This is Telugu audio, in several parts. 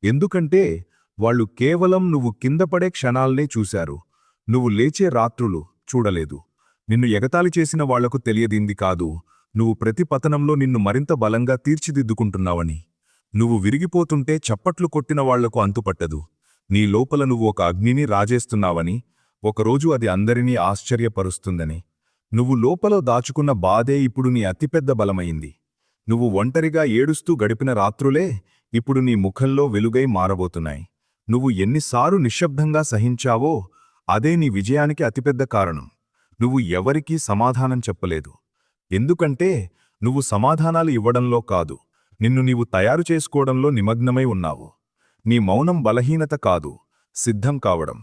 ఎందుకంటే వాళ్ళు కేవలం నువ్వు కింద పడే క్షణాల్నే చూశారు. నువ్వు లేచే రాత్రులు చూడలేదు. నిన్ను ఎగతాళి చేసిన వాళ్లకు తెలియదింది కాదు, నువ్వు ప్రతి పతనంలో నిన్ను మరింత బలంగా తీర్చిదిద్దుకుంటున్నావని. నువ్వు విరిగిపోతుంటే చప్పట్లు కొట్టిన వాళ్లకు అంతుపట్టదు. నీ లోపల నువ్వు ఒక అగ్నిని రాజేస్తున్నావని, ఒకరోజు అది అందరినీ ఆశ్చర్యపరుస్తుందని. నువ్వు లోపల దాచుకున్న బాధే ఇప్పుడు నీ అతిపెద్ద బలమైంది. నువ్వు ఒంటరిగా ఏడుస్తూ గడిపిన రాత్రులే ఇప్పుడు నీ ముఖంలో వెలుగై మారబోతున్నాయి. నువ్వు ఎన్నిసార్లు నిశ్శబ్దంగా సహించావో అదే నీ విజయానికి అతిపెద్ద కారణం. నువ్వు ఎవరికీ సమాధానం చెప్పలేదు. ఎందుకంటే నువ్వు సమాధానాలు ఇవ్వడంలో కాదు, నిన్ను నీవు తయారు చేసుకోవడంలో నిమగ్నమై ఉన్నావు. నీ మౌనం బలహీనత కాదు, సిద్ధం కావడం.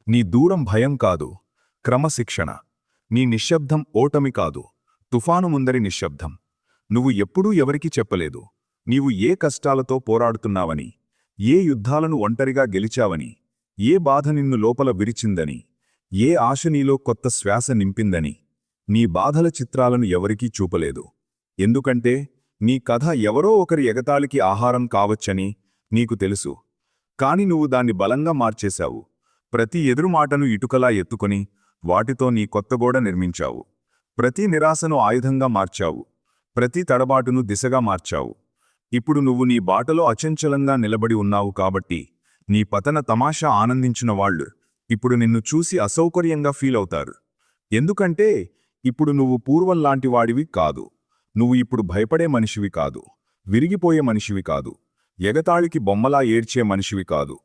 నీ దూరం భయం కాదు, క్రమశిక్షణ. నీ నిశ్శబ్దం ఓటమి కాదు, తుఫాను ముందరి నిశ్శబ్దం. నువ్వు ఎప్పుడూ ఎవరికీ చెప్పలేదు నీవు ఏ కష్టాలతో పోరాడుతున్నావని, ఏ యుద్ధాలను ఒంటరిగా గెలిచావని, ఏ బాధ నిన్ను లోపల విరిచిందని, ఏ ఆశ నీలో కొత్త శ్వాస నింపిందని. నీ బాధల చిత్రాలను ఎవరికీ చూపలేదు. ఎందుకంటే నీ కథ ఎవరో ఒకరి ఎగతాళికి ఆహారం కావచ్చని నీకు తెలుసు. కాని నువ్వు దాన్ని బలంగా మార్చేశావు. ప్రతి ఎదురుమాటను ఇటుకలా ఎత్తుకొని వాటితో నీ కొత్తగోడ నిర్మించావు. ప్రతి నిరాశను ఆయుధంగా మార్చావు. ప్రతి తడబాటును దిశగా మార్చావు. ఇప్పుడు నువ్వు నీ బాటలో అచంచలంగా నిలబడి ఉన్నావు కాబట్టి నీ పతన తమాషా ఆనందించిన వాళ్ళు ఇప్పుడు నిన్ను చూసి అసౌకర్యంగా ఫీల్ అవుతారు. ఎందుకంటే ఇప్పుడు నువ్వు పూర్వంలాంటి వాడివి కాదు. నువ్వు ఇప్పుడు భయపడే మనిషివి కాదు, విరిగిపోయే మనిషివి కాదు, ఎగతాళికి బొమ్మలా ఏడ్చే మనిషివి కాదు.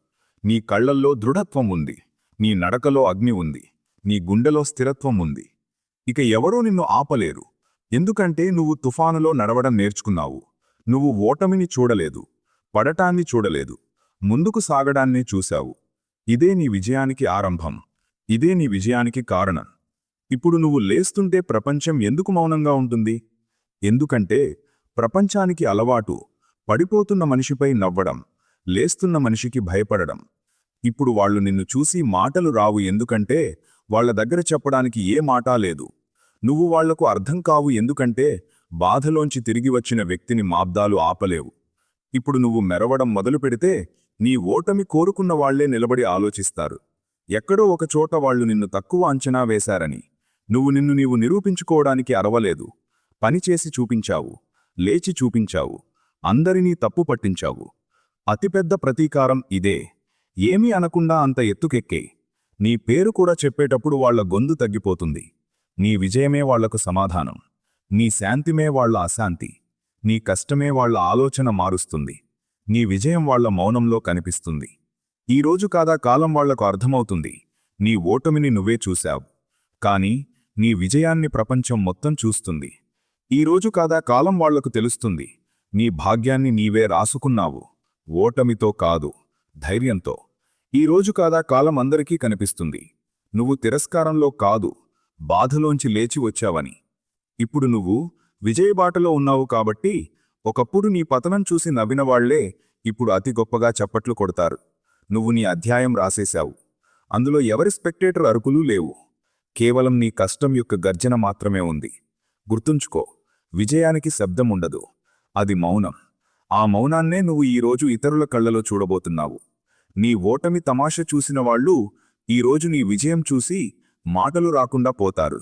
నీ కళ్లల్లో దృఢత్వం ఉంది, నీ నడకలో అగ్ని ఉంది, నీ గుండెలో స్థిరత్వం ఉంది. ఇక ఎవరూ నిన్ను ఆపలేరు. ఎందుకంటే నువ్వు తుఫానులో నడవడం నేర్చుకున్నావు. నువ్వు ఓటమిని చూడలేదు, పడటాన్ని చూడలేదు, ముందుకు సాగడాన్నే చూశావు. ఇదే నీ విజయానికి ఆరంభం. ఇదే నీ విజయానికి కారణం. ఇప్పుడు నువ్వు లేస్తుంటే ప్రపంచం ఎందుకు మౌనంగా ఉంటుంది? ఎందుకంటే ప్రపంచానికి అలవాటు పడిపోతున్న మనిషిపై నవ్వడం, లేస్తున్న మనిషికి భయపడడం. ఇప్పుడు వాళ్ళు నిన్ను చూసి మాటలు రావు, ఎందుకంటే వాళ్ల దగ్గర చెప్పడానికి ఏ మాటా లేదు. నువ్వు వాళ్లకు అర్థం కావు, ఎందుకంటే బాధలోంచి తిరిగి వచ్చిన వ్యక్తిని మాబ్దాలు ఆపలేవు. ఇప్పుడు నువ్వు మెరవడం మొదలు పెడితే నీ ఓటమి కోరుకున్న వాళ్లే నిలబడి ఆలోచిస్తారు. ఎక్కడో ఒకచోట వాళ్లు నిన్ను తక్కువ అంచనా వేశారని. నువ్వు నిన్ను నీవు నిరూపించుకోవడానికి అరవలేదు. పనిచేసి చూపించావు, లేచి చూపించావు, అందరినీ తప్పు పట్టించావు. అతిపెద్ద ప్రతీకారం ఇదే. ఏమీ అనకుండా అంత ఎత్తుకెక్కే నీ పేరు కూడా చెప్పేటప్పుడు వాళ్ల గొంతు తగ్గిపోతుంది. నీ విజయమే వాళ్లకు సమాధానం, నీ శాంతిమే వాళ్ల అశాంతి, నీ కష్టమే వాళ్ల ఆలోచన మారుస్తుంది. నీ విజయం వాళ్ల మౌనంలో కనిపిస్తుంది. ఈరోజు కాదా కాలం వాళ్లకు అర్థమవుతుంది. నీ ఓటమిని నువ్వే చూశావు, కాని నీ విజయాన్ని ప్రపంచం మొత్తం చూస్తుంది. ఈరోజు కాదా కాలం వాళ్లకు తెలుస్తుంది. నీ భాగ్యాన్ని నీవే రాసుకున్నావు, ఓటమితో కాదు, ధైర్యంతో. ఈరోజు కాదా కాలం అందరికీ కనిపిస్తుంది. నువ్వు తిరస్కారంలో కాదు, బాధలోంచి లేచి వచ్చావని. ఇప్పుడు నువ్వు విజయబాటలో ఉన్నావు కాబట్టి ఒకప్పుడు నీ పతనం చూసి నవ్వినవాళ్లే ఇప్పుడు అతి గొప్పగా చప్పట్లు కొడతారు. నువ్వు నీ అధ్యాయం రాసేశావు. అందులో ఎవరి స్పెక్టేటర్ అరుకులూ లేవు. కేవలం నీ కష్టం యొక్క గర్జన మాత్రమే ఉంది. గుర్తుంచుకో, విజయానికి శబ్దం ఉండదు, అది మౌనం. ఆ మౌనాన్నే నువ్వు ఈరోజు ఇతరుల కళ్లలో చూడబోతున్నావు. నీ ఓటమి తమాష చూసిన వాళ్ళు ఈరోజు నీ విజయం చూసి మాటలు రాకుండా పోతారు.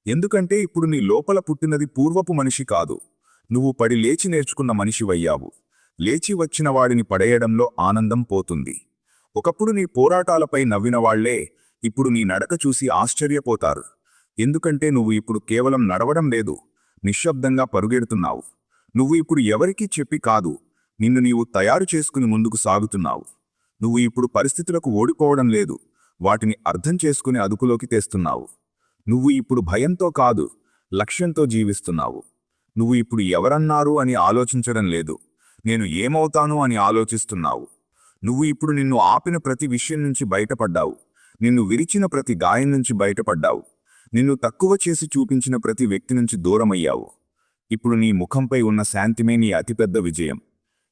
ఎందుకంటే ఇప్పుడు నీ లోపల పుట్టినది పూర్వపు మనిషి కాదు, నువ్వు పడి లేచి నేర్చుకున్న మనిషివయ్యావు. లేచి వచ్చిన వాడిని పడేయడంలో ఆనందం పోతుంది. ఒకప్పుడు నీ పోరాటాలపై నవ్వినవాళ్లే ఇప్పుడు నీ నడక చూసి ఆశ్చర్యపోతారు. ఎందుకంటే నువ్వు ఇప్పుడు కేవలం నడవడం లేదు, నిశ్శబ్దంగా పరుగెడుతున్నావు. నువ్వు ఇప్పుడు ఎవరికీ చెప్పి కాదు, నిన్ను నీవు తయారు చేసుకుని ముందుకు సాగుతున్నావు. నువ్వు ఇప్పుడు పరిస్థితులకు ఓడిపోవడం లేదు, వాటిని అర్థం చేసుకుని అదుపులోకి తెస్తున్నావు. నువ్వు ఇప్పుడు భయంతో కాదు, లక్ష్యంతో జీవిస్తున్నావు. నువ్వు ఇప్పుడు ఎవరన్నారు అని ఆలోచించడం లేదు, నేను ఏమవుతాను అని ఆలోచిస్తున్నావు. నువ్వు ఇప్పుడు నిన్ను ఆపిన ప్రతి విషయం నుంచి బయటపడ్డావు. నిన్ను విరిచిన ప్రతి గాయం నుంచి బయటపడ్డావు. నిన్ను తక్కువ చేసి చూపించిన ప్రతి వ్యక్తి నుంచి దూరమయ్యావు. ఇప్పుడు నీ ముఖంపై ఉన్న శాంతిమే నీ అతిపెద్ద విజయం.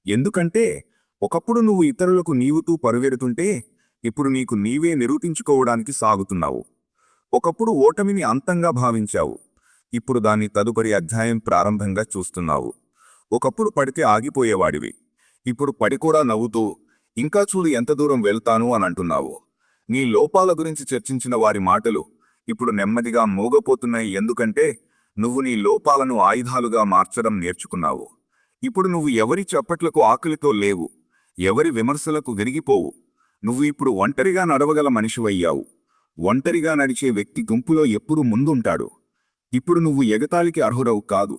ఎందుకంటే ఒకప్పుడు నువ్వు ఇతరులకు నీవుతూ పరుగెడుతుంటే ఇప్పుడు నీకు నీవే నిరూపించుకోవడానికి సాగుతున్నావు. ఒకప్పుడు ఓటమిని అంతంగా భావించావు, ఇప్పుడు దాన్ని తదుపరి అధ్యాయం ప్రారంభంగా చూస్తున్నావు. ఒకప్పుడు పడితే ఆగిపోయేవాడివి, ఇప్పుడు పడి కూడా నవ్వుతూ ఇంకా చూడు ఎంత దూరం వెళ్తాను అని అంటున్నావు. నీ లోపాల గురించి చర్చించిన వారి మాటలు ఇప్పుడు నెమ్మదిగా మోగపోతున్నాయి. ఎందుకంటే నువ్వు నీ లోపాలను ఆయుధాలుగా మార్చడం నేర్చుకున్నావు. ఇప్పుడు నువ్వు ఎవరి చప్పట్లకు ఆకలితో లేవు, ఎవరి విమర్శలకు విరిగిపోవు. నువ్వు ఇప్పుడు ఒంటరిగా నడవగల మనిషివయ్యావు. ఒంటరిగా నడిచే వ్యక్తి గుంపులో ఎప్పుడు ముందుంటాడు. ఇప్పుడు నువ్వు ఎగతాళికి అర్హుడవు కాదు.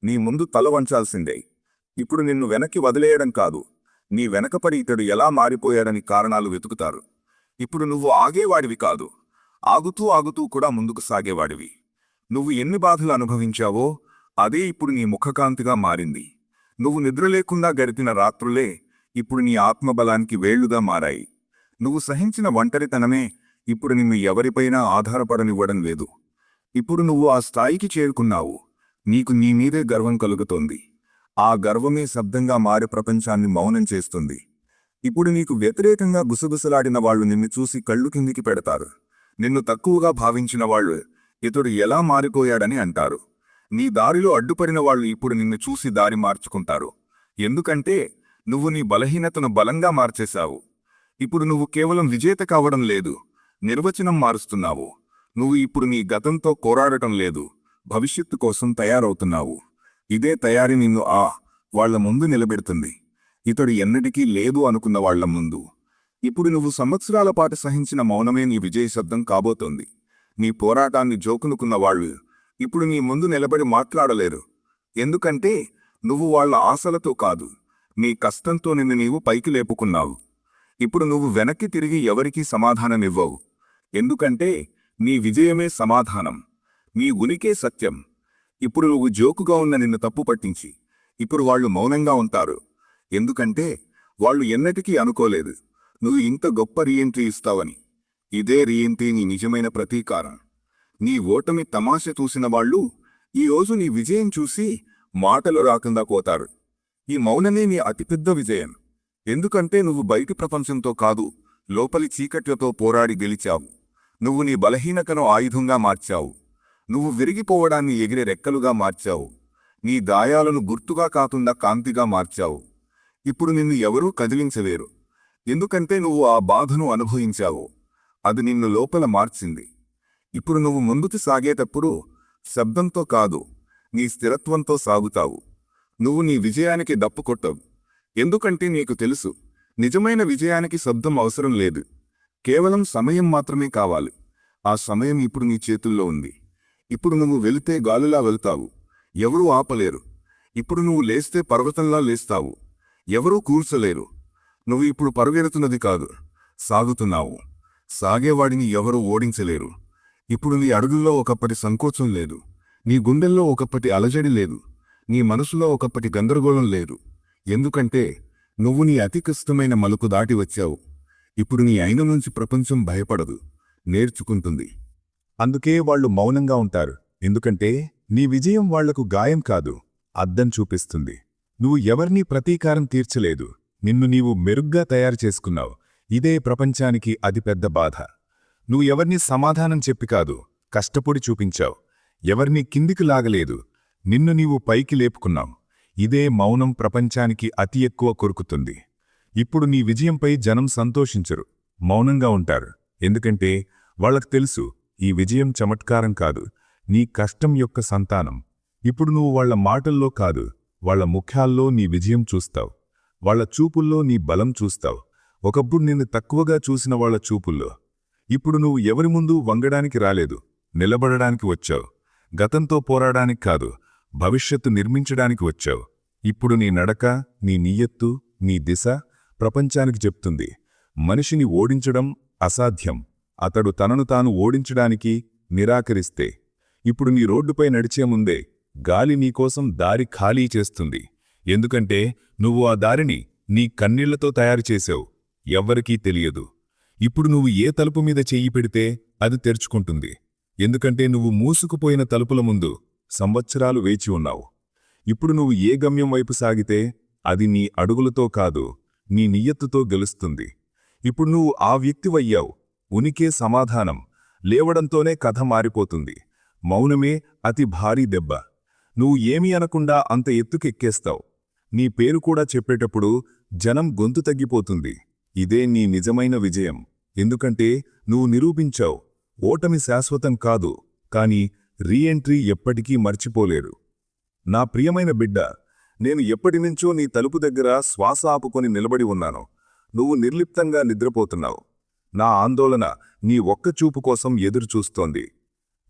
నీ ముందు తల వంచాల్సిందే. ఇప్పుడు నిన్ను వెనక్కి వదిలేయడం కాదు, నీ వెనకపడి ఇతడు ఎలా మారిపోయాడని కారణాలు వెతుకుతారు. ఇప్పుడు నువ్వు ఆగేవాడివి కాదు, ఆగుతూ ఆగుతూ కూడా ముందుకు సాగేవాడివి. నువ్వు ఎన్ని బాధలు అనుభవించావో అదే ఇప్పుడు నీ ముఖకాంతిగా మారింది. నువ్వు నిద్రలేకుండా గడిపిన రాత్రులే ఇప్పుడు నీ ఆత్మబలానికి వేళ్లుగా మారాయి. నువ్వు సహించిన ఒంటరితనమే ఇప్పుడు నిన్ను ఎవరిపైనా ఆధారపడనివ్వడం లేదు. ఇప్పుడు నువ్వు ఆ స్థాయికి చేరుకున్నావు. నీకు నీ మీదే గర్వం కలుగుతోంది. ఆ గర్వమే శబ్దంగా మారి ప్రపంచాన్ని మౌనం చేస్తుంది. ఇప్పుడు నీకు వ్యతిరేకంగా గుసగుసలాడిన వాళ్ళు నిన్ను చూసి కళ్ళు కిందికి పెడతారు. నిన్ను తక్కువగా భావించిన వాళ్ళు ఇతడు ఎలా మారిపోయాడని అంటారు. నీ దారిలో అడ్డుపడిన వాళ్ళు ఇప్పుడు నిన్ను చూసి దారి మార్చుకుంటారు. ఎందుకంటే నువ్వు నీ బలహీనతను బలంగా మార్చేశావు. ఇప్పుడు నువ్వు కేవలం విజేత కావడం లేదు, నిర్వచనం మారుస్తున్నావు. నువ్వు ఇప్పుడు నీ గతంతో పోరాడటం లేదు, భవిష్యత్తు కోసం తయారవుతున్నావు. ఇదే తయారీ నిన్ను వాళ్ల ముందు నిలబెడుతుంది. ఇతడు ఎన్నటికీ లేదు అనుకున్న వాళ్ల ముందు. ఇప్పుడు నువ్వు సంవత్సరాల పాటు సహించిన మౌనమే నీ విజయ శబ్దం కాబోతోంది. నీ పోరాటాన్ని జోకునుకున్న వాళ్ళు ఇప్పుడు నీ ముందు నిలబడి మాట్లాడలేరు. ఎందుకంటే నువ్వు వాళ్ల ఆశలతో కాదు, నీ కష్టంతో నిన్ను నీవు పైకి లేపుకున్నావు. ఇప్పుడు నువ్వు వెనక్కి తిరిగి ఎవరికీ సమాధానమివ్వవు. ఎందుకంటే నీ విజయమే సమాధానం, నీ ఉనికే సత్యం. ఇప్పుడు నువ్వు జోకుగా ఉన్న నిన్ను తప్పు పట్టించి ఇప్పుడు వాళ్ళు మౌనంగా ఉంటారు. ఎందుకంటే వాళ్ళు ఎన్నటికీ అనుకోలేదు నువ్వు ఇంత గొప్ప రీఎంట్రీ ఇస్తావని. ఇదే రీఎంట్రీ నీ నిజమైన ప్రతీకారం. నీ ఓటమి తమాష చూసిన వాళ్ళు ఈరోజు నీ విజయం చూసి మాటలు రాకుండా పోతారు. ఈ మౌనమే నీ అతిపెద్ద విజయం. ఎందుకంటే నువ్వు బయటి ప్రపంచంతో కాదు, లోపలి చీకట్లతో పోరాడి గెలిచావు. నువ్వు నీ బలహీనతను ఆయుధంగా మార్చావు. నువ్వు విరిగిపోవడాన్ని ఎగిరే రెక్కలుగా మార్చావు. నీ గాయాలను గుర్తుగా కాకుండా కాంతిగా మార్చావు. ఇప్పుడు నిన్ను ఎవరూ కదిలించలేరు. ఎందుకంటే నువ్వు ఆ బాధను అనుభవించావు. అది నిన్ను లోపల మార్చింది. ఇప్పుడు నువ్వు ముందుకు సాగేటప్పుడు శబ్దంతో కాదు, నీ స్థిరత్వంతో సాగుతావు. నువ్వు నీ విజయానికి డప్పు కొట్టవు. ఎందుకంటే నీకు తెలుసు నిజమైన విజయానికి శబ్దం అవసరం లేదు, కేవలం సమయం మాత్రమే కావాలి. ఆ సమయం ఇప్పుడు నీ చేతుల్లో ఉంది. ఇప్పుడు నువ్వు వెళితే గాలులా వెళ్తావు, ఎవరూ ఆపలేరు. ఇప్పుడు నువ్వు లేస్తే పర్వతంలా లేస్తావు, ఎవరూ కూర్చలేరు. నువ్వు ఇప్పుడు పరుగెడుతున్నది కాదు, సాగుతున్నావు. సాగేవాడిని ఎవరూ ఓడించలేరు. ఇప్పుడు నీ అడుగుల్లో ఒకప్పటి సంకోచం లేదు, నీ గుండెల్లో ఒకప్పటి అలజడి లేదు, నీ మనసులో ఒకప్పటి గందరగోళం లేదు. ఎందుకంటే నువ్వు నీ అతి కష్టమైన మలుపు దాటి వచ్చావు. ఇప్పుడు నీ అయిన నుంచి ప్రపంచం భయపడదు, నేర్చుకుంటుంది. అందుకే వాళ్ళు మౌనంగా ఉంటారు. ఎందుకంటే నీ విజయం వాళ్లకు గాయం కాదు, అద్దం చూపిస్తుంది. నువ్వు ఎవరినీ ప్రతీకారం తీర్చలేదు, నిన్ను నీవు మెరుగ్గా తయారు చేసుకున్నావు. ఇదే ప్రపంచానికి అతిపెద్ద బాధ. నువ్వు ఎవరినీ సమాధానం చెప్పి కాదు, కష్టపడి చూపించావు. ఎవరినీ కిందికి లాగలేదు, నిన్ను నీవు పైకి లేపుకున్నావు. ఇదే మౌనం ప్రపంచానికి అతి ఎక్కువ కొరుకుతుంది. ఇప్పుడు నీ విజయంపై జనం సంతోషించరు, మౌనంగా ఉంటారు. ఎందుకంటే వాళ్లకు తెలుసు ఈ విజయం చమత్కారం కాదు, నీ కష్టం యొక్క సంతానం. ఇప్పుడు నువ్వు వాళ్ల మాటల్లో కాదు, వాళ్ల ముఖ్యాల్లో నీ విజయం చూస్తావు. వాళ్ల చూపుల్లో నీ బలం చూస్తావు. ఒకప్పుడు నిన్ను తక్కువగా చూసిన వాళ్ల చూపుల్లో. ఇప్పుడు నువ్వు ఎవరి ముందు వంగడానికి రాలేదు, నిలబడడానికి వచ్చావు. గతంతో పోరాడానికి కాదు, భవిష్యత్తు నిర్మించడానికి వచ్చావు. ఇప్పుడు నీ నడక, నీ నియత్తు, నీ దిశ ప్రపంచానికి చెప్తుంది మనిషిని ఓడించడం అసాధ్యం, అతడు తనను తాను ఓడించడానికి నిరాకరిస్తే. ఇప్పుడు నీ రోడ్డుపై నడిచే ముందే గాలి నీకోసం దారి ఖాళీ చేస్తుంది. ఎందుకంటే నువ్వు ఆ దారిని నీ కన్నీళ్లతో తయారుచేశావు, ఎవ్వరికీ తెలియదు. ఇప్పుడు నువ్వు ఏ తలుపు మీద చెయ్యి పెడితే అది తెరుచుకుంటుంది. ఎందుకంటే నువ్వు మూసుకుపోయిన తలుపుల ముందు సంవత్సరాలు వేచి ఉన్నావు. ఇప్పుడు నువ్వు ఏ గమ్యం వైపు సాగితే అది నీ అడుగులతో కాదు, నీ నియత్తుతో గెలుస్తుంది. ఇప్పుడు నువ్వు ఆ వ్యక్తివయ్యావు. ఉనికే సమాధానం. లేవడంతోనే కథ మారిపోతుంది. మౌనమే అతి భారీ దెబ్బ. నువ్వు ఏమీ అనకుండా అంత ఎత్తుకెక్కేస్తావు. నీ పేరు కూడా చెప్పేటప్పుడు జనం గొంతు తగ్గిపోతుంది. ఇదే నీ నిజమైన విజయం. ఎందుకంటే నువ్వు నిరూపించావు, ఓటమి శాశ్వతం కాదు, కాని రీఎంట్రీ ఎప్పటికీ మర్చిపోలేరు. నా ప్రియమైన బిడ్డ, నేను ఎప్పటినుంచో నీ తలుపు దగ్గర శ్వాస ఆపుకొని నిలబడి ఉన్నాను. నువ్వు నిర్లిప్తంగా నిద్రపోతున్నావు. నా ఆందోళన నీ ఒక్క చూపు కోసం ఎదురుచూస్తోంది.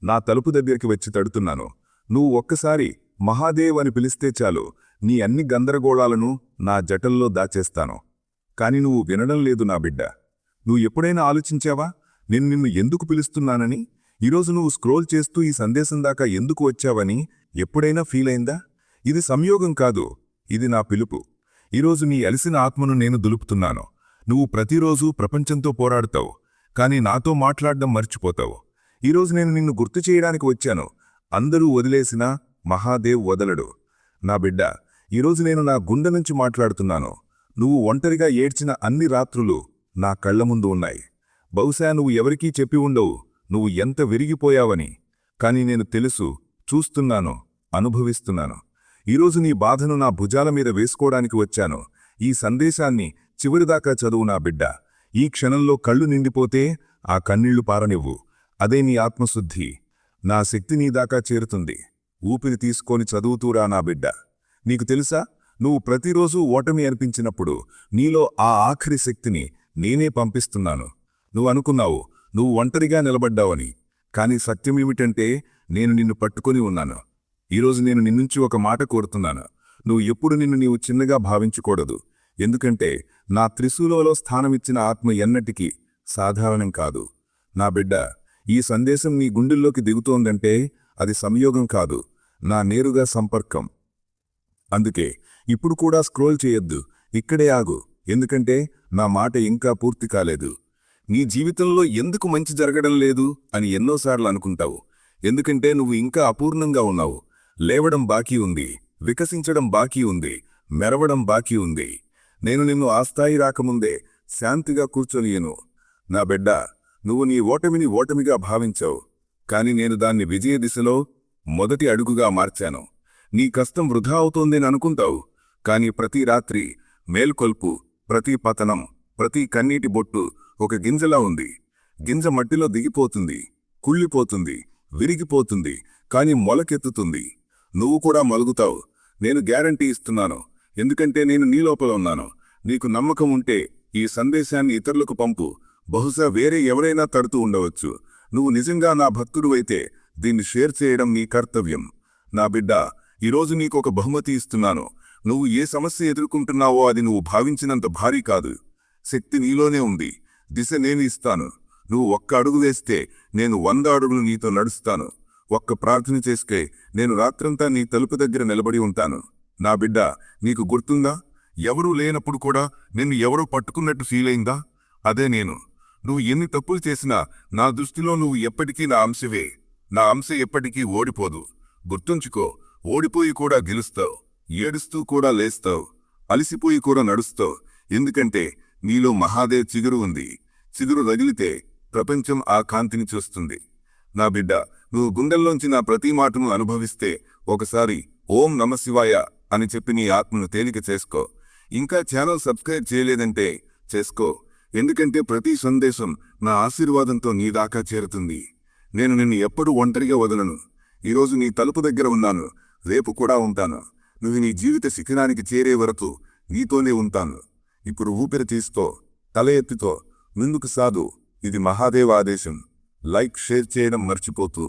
నా తలుపు దగ్గరికి వచ్చి తడుతున్నాను. నువ్వు ఒక్కసారి మహాదేవ్ అని పిలిస్తే చాలు, నీ అన్ని గందరగోళాలను నా జటల్లో దాచేస్తాను. కాని నువ్వు వినడం లేదు నా బిడ్డ. నువ్వు ఎప్పుడైనా ఆలోచించావా నేను నిన్ను ఎందుకు పిలుస్తున్నానని? ఈరోజు నువ్వు స్క్రోల్ చేస్తూ ఈ సందేశం దాకా ఎందుకు వచ్చావని ఎప్పుడైనా ఫీల్ అయిందా? ఇది సంయోగం కాదు, ఇది నా పిలుపు. ఈరోజు నీ అలసిన ఆత్మను నేను దులుపుతున్నాను. నువ్వు ప్రతిరోజూ ప్రపంచంతో పోరాడతావు, కాని నాతో మాట్లాడడం మర్చిపోతావు. ఈరోజు నేను నిన్ను గుర్తు చేయడానికి వచ్చాను. అందరూ వదిలేసినా మహాదేవ్ వదలడు. నా బిడ్డ, ఈరోజు నేను నా గుండె నుంచి మాట్లాడుతున్నాను. నువ్వు ఒంటరిగా ఏడ్చిన అన్ని రాత్రులు నా కళ్ల ముందు ఉన్నాయి. బహుశా నువ్వు ఎవరికీ చెప్పి ఉండవు నువ్వు ఎంత విరిగిపోయావని. కాని నేను తెలుసు, చూస్తున్నాను, అనుభవిస్తున్నాను. ఈరోజు నీ బాధను నా భుజాల మీద వేసుకోవడానికి వచ్చాను. ఈ సందేశాన్ని చివరిదాకా చదువు నా బిడ్డ. ఈ క్షణంలో కళ్ళు నిండిపోతే ఆ కన్నీళ్లు పారనివ్వు. అదే నీ ఆత్మశుద్ధి. నా శక్తి నీదాకా చేరుతుంది. ఊపిరి తీసుకొని చదువుతూరా నా బిడ్డ. నీకు తెలుసా, నువ్వు ప్రతిరోజూ ఓటమి అనిపించినప్పుడు నీలో ఆ ఆఖరి శక్తిని నేనే పంపిస్తున్నాను. నువ్వు అనుకున్నావు నువ్వు ఒంటరిగా నిలబడ్డావని, కాని సత్యమేమిటంటే నేను నిన్ను పట్టుకొని ఉన్నాను. ఈరోజు నేను నిన్నుంచి ఒక మాట కోరుతున్నాను. నువ్వు ఎప్పుడు నిన్ను నీవు చిన్నగా భావించకూడదు. ఎందుకంటే నా త్రిశూలలో స్థానమిచ్చిన ఆత్మ ఎన్నటికీ సాధారణం కాదు. నా బిడ్డ, ఈ సందేశం నీ గుండెల్లోకి దిగుతోందంటే అది సంయోగం కాదు, నా నేరుగా సంపర్కం. అందుకే ఇప్పుడు కూడా స్క్రోల్ చేయొద్దు, ఇక్కడే ఆగు. ఎందుకంటే నా మాట ఇంకా పూర్తి కాలేదు. నీ జీవితంలో ఎందుకు మంచి జరగడం లేదు అని ఎన్నోసార్లు అనుకుంటావు. ఎందుకంటే నువ్వు ఇంకా అపూర్ణంగా ఉన్నావు. లేవడం బాకీ ఉంది, వికసించడం బాకీ ఉంది, మెరవడం బాకీ ఉంది. నేను నిన్ను ఆ స్థాయి రాకముందే శాంతిగా కూర్చొనియను. నా బిడ్డ, నువ్వు నీ ఓటమిని ఓటమిగా భావించావు, కాని నేను దాన్ని విజయ దిశలో మొదటి అడుగుగా మార్చాను. నీ కష్టం వృధా అవుతోందని అనుకుంటావు, కాని ప్రతి రాత్రి మేల్కొల్పు, ప్రతి పతనం, ప్రతి కన్నీటి బొట్టు ఒక గింజలా ఉంది. గింజ మట్టిలో దిగిపోతుంది, కుళ్ళిపోతుంది, విరిగిపోతుంది, కాని మొలకెత్తుతుంది. నువ్వు కూడా మలుగుతావు. నేను గ్యారంటీ ఇస్తున్నాను, ఎందుకంటే నేను నీ లోపల ఉన్నాను. నీకు నమ్మకం ఉంటే ఈ సందేశాన్ని ఇతరులకు పంపు. బహుశా వేరే ఎవరైనా తడుతూ ఉండవచ్చు. నువ్వు నిజంగా నా భక్తుడువైతే దీన్ని షేర్ చేయడం నీ కర్తవ్యం. నా బిడ్డ, ఈరోజు నీకొక బహుమతి ఇస్తున్నాను. నువ్వు ఏ సమస్య ఎదుర్కొంటున్నావో అది నువ్వు భావించినంత భారీ కాదు. శక్తి నీలోనే ఉంది. దిశ నేను ఇస్తాను. నువ్వు ఒక్క అడుగు వేస్తే నేను 100 అడుగులు నీతో నడుస్తాను. ఒక్క ప్రార్థన చేసుకే నేను రాత్రంతా నీ తలుపు దగ్గర నిలబడి ఉంటాను. నా బిడ్డ, నీకు గుర్తుందా, ఎవరూ లేనప్పుడు కూడా నిన్ను ఎవరో పట్టుకున్నట్టు ఫీల్ అయిందా? అదే నేను. నువ్వు ఎన్ని తప్పులు చేసినా నా దృష్టిలో నువ్వు ఎప్పటికీ నా అంశవే. నా అంశ ఎప్పటికీ ఓడిపోదు. గుర్తుంచుకో, ఓడిపోయి కూడా గెలుస్తావు, ఏడుస్తూ కూడా లేస్తావు, అలిసిపోయి కూడా నడుస్తావు. ఎందుకంటే నీలో మహాదేవ్ చిగురు ఉంది. చిగురు రగిలితే ప్రపంచం ఆ కాంతిని చూస్తుంది. నా బిడ్డ, నువ్వు గుండెల్లోంచి నా ప్రతి మాటను అనుభవిస్తే ఒకసారి ఓం నమశివాయ అని చెప్పి నీ ఆత్మను తేలిక చేసుకో. ఇంకా ఛానల్ సబ్స్క్రైబ్ చేయలేదంటే చేసుకో. ఎందుకంటే ప్రతి సందేశం నా ఆశీర్వాదంతో నీ దాకా చేరుతుంది. నేను నిన్ను ఎప్పుడూ ఒంటరిగా వదలను. ఈరోజు నీ తలుపు దగ్గర ఉన్నాను, రేపు కూడా ఉంటాను. నువ్వు నీ జీవిత శిఖరానికి చేరే వరకు నీతోనే ఉంటాను. ఇప్పుడు ఊపిరి తీస్తో, తల ఎత్తితో ముందుకు సాదు. ఇది మహాదేవ్ ఆదేశం. లైక్, షేర్ చేయడం మర్చిపోతూ.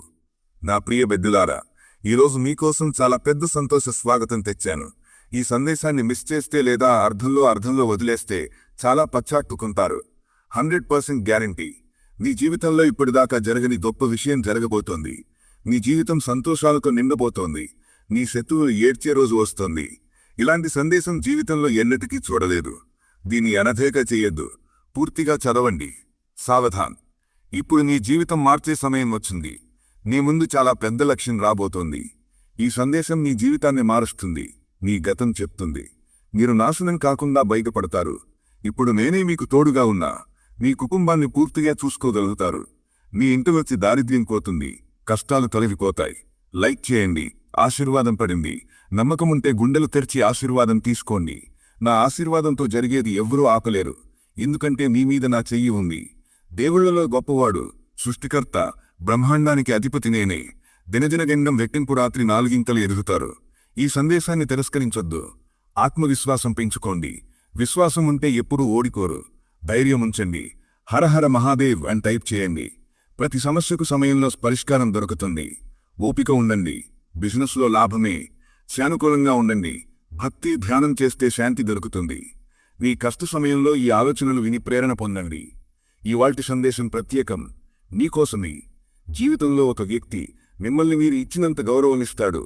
నా ప్రియ బిడ్డలారా, ఈరోజు మీకోసం చాలా పెద్ద సంతోష స్వాగతం తెచ్చాను. ఈ సందేశాన్ని మిస్ చేస్తే లేదా అర్ధంలో వదిలేస్తే చాలా పశ్చాత్తుకుంటారు. 100% గ్యారంటీ. నీ జీవితంలో ఇప్పటిదాకా జరగని గొప్ప విషయం జరగబోతోంది. నీ జీవితం సంతోషాలతో నిండబోతోంది. నీ శత్రువులు ఏడ్చే రోజు వస్తోంది. ఇలాంటి సందేశం జీవితంలో ఎన్నటికీ చూడలేదు. దీన్ని అనధేక చెయ్యొద్దు. పూర్తిగా చదవండి. సావధాన్. ఇప్పుడు నీ జీవితం మార్చే సమయం వచ్చింది. నీ ముందు చాలా పెద్ద లక్ష్యం రాబోతోంది. ఈ సందేశం నీ జీవితాన్ని మారుస్తుంది. నీ గతం చెప్తుంది, మీరు నాశనం కాకుండా బయటపడతారు. ఇప్పుడు నేనే మీకు తోడుగా ఉన్నా. మీ కుటుంబాన్ని పూర్తిగా చూసుకోగలుగుతారు. మీ ఇంటి వచ్చి దారిద్ర్యం పోతుంది, కష్టాలు తొలగిపోతాయి. లైక్ చేయండి. ఆశీర్వాదం పడింది. నమ్మకముంటే గుండెలు తెరిచి ఆశీర్వాదం తీసుకోండి. నా ఆశీర్వాదంతో జరిగేది ఎవ్వరూ ఆపలేరు. ఎందుకంటే మీ మీద నా చెయ్యి ఉంది. దేవుళ్లలో గొప్పవాడు, సృష్టికర్త, బ్రహ్మాండానికి అధిపతి నేనే. దినదినగండం రెట్టింపు రాత్రి 4 ఎదుగుతారు. ఈ సందేశాన్ని తిరస్కరించొద్దు. ఆత్మవిశ్వాసం పెంచుకోండి. విశ్వాసం ఉంటే ఎప్పుడూ ఓడికోరు. ధైర్యం ఉంచండి. హరహర మహాదేవ్ అని టైప్ చేయండి. ప్రతి సమస్యకు సమయంలో పరిష్కారం దొరుకుతుంది. ఓపిక ఉండండి. బిజినెస్లో లాభమే. సానుకూలంగా ఉండండి. భక్తి ధ్యానం చేస్తే శాంతి దొరుకుతుంది. మీ కష్ట సమయంలో ఈ ఆలోచనలు విని ప్రేరణ పొందండి. ఇవాల్టి సందేశం ప్రత్యేకం నీకోసమే. జీవితంలో ఒక వ్యక్తి మిమ్మల్ని మీరు ఇచ్చినంత గౌరవమిస్తాడు.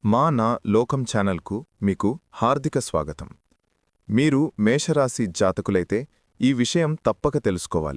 నా లోకం ఛానల్కు మీకు హార్దిక స్వాగతం. మీరు మేషరాశి జాతకులైతే ఈ విషయం తప్పక తెలుసుకోవాలి.